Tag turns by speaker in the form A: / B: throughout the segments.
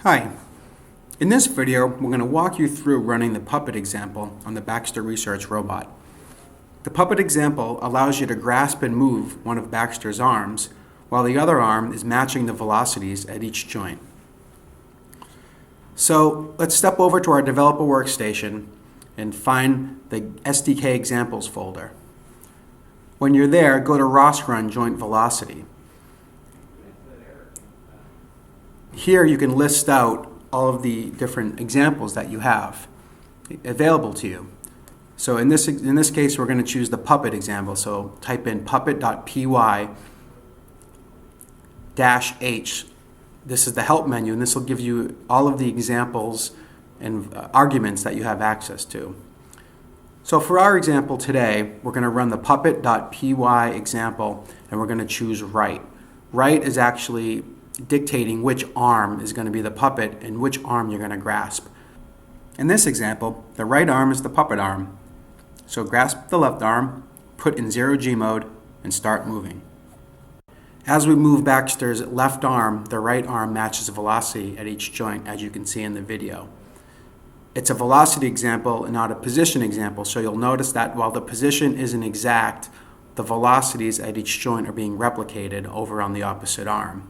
A: Hi. In this video, we're going to walk you through running the puppet example on the Baxter Research robot. The puppet example allows you to grasp and move one of Baxter's arms, while the other arm is matching the velocities at each joint. So let's step over to our developer workstation and find the SDK examples folder. When you're there, go to ROS-Run Joint Velocity. Here you can list out all of the different examples that you have available to you. So in this case, we're going to choose the puppet example. So type in puppet.py-h. This is the help menu, and this will give you all of the examples and arguments that you have access to. So for our example today, we're going to run the puppet.py example, and we're going to choose right. Right is actually dictating which arm is going to be the puppet and which arm you're going to grasp. In this example, the right arm is the puppet arm. So grasp the left arm, put in 0G mode, and start moving. As we move Baxter's left arm, the right arm matches the velocity at each joint, as you can see in the video. It's a velocity example and not a position example, so you'll notice that while the position isn't exact, the velocities at each joint are being replicated over on the opposite arm.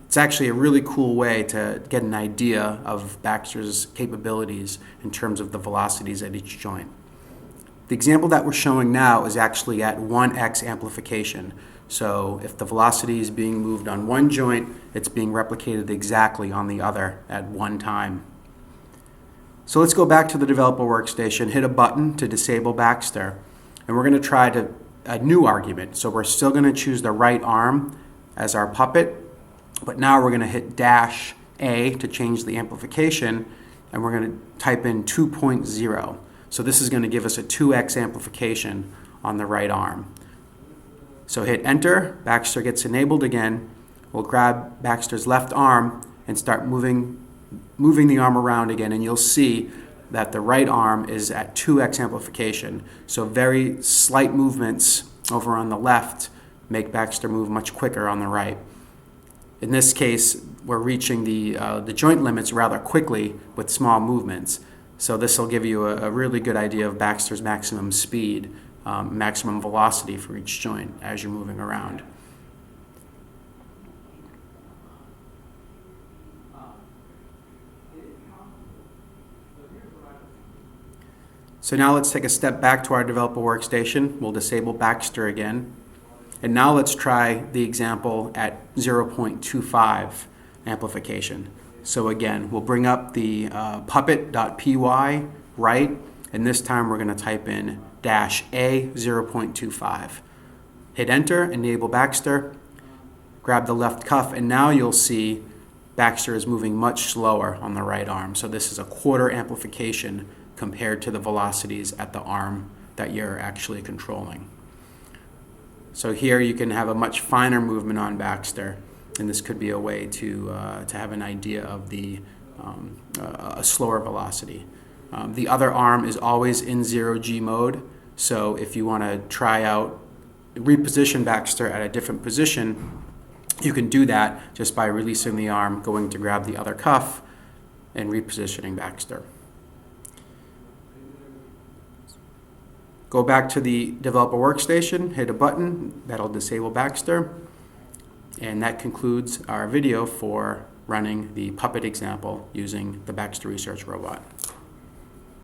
A: It's actually a really cool way to get an idea of Baxter's capabilities in terms of the velocities at each joint. The example that we're showing now is actually at 1x amplification. So if the velocity is being moved on one joint, it's being replicated exactly on the other at one time. So let's go back to the developer workstation, hit a button to disable Baxter, and we're going to try a new argument. So we're still going to choose the right arm as our puppet, but now we're going to hit -A to change the amplification, and we're going to type in 2.0. So this is going to give us a 2x amplification on the right arm. So hit enter, Baxter gets enabled again. We'll grab Baxter's left arm and start moving the arm around again, and you'll see that the right arm is at 2x amplification. So very slight movements over on the left make Baxter move much quicker on the right. In this case, we're reaching the joint limits rather quickly with small movements. So this will give you a really good idea of Baxter's maximum speed, maximum velocity for each joint as you're moving around. So now let's take a step back to our developer workstation. We'll disable Baxter again. And now let's try the example at 0.25 amplification. So again, we'll bring up the puppet.py right, and this time we're going to type in -A 0.25. Hit enter, enable Baxter, grab the left cuff, and now you'll see Baxter is moving much slower on the right arm. So this is a quarter amplification compared to the velocities at the arm that you're actually controlling. So here you can have a much finer movement on Baxter, and this could be a way to have an idea of a slower velocity. The other arm is always in 0G mode, so if you want to try out, reposition Baxter at a different position, you can do that just by releasing the arm, going to grab the other cuff, and repositioning Baxter. Go back to the developer workstation, hit a button, that'll disable Baxter, and that concludes our video for running the puppet example using the Baxter Research robot.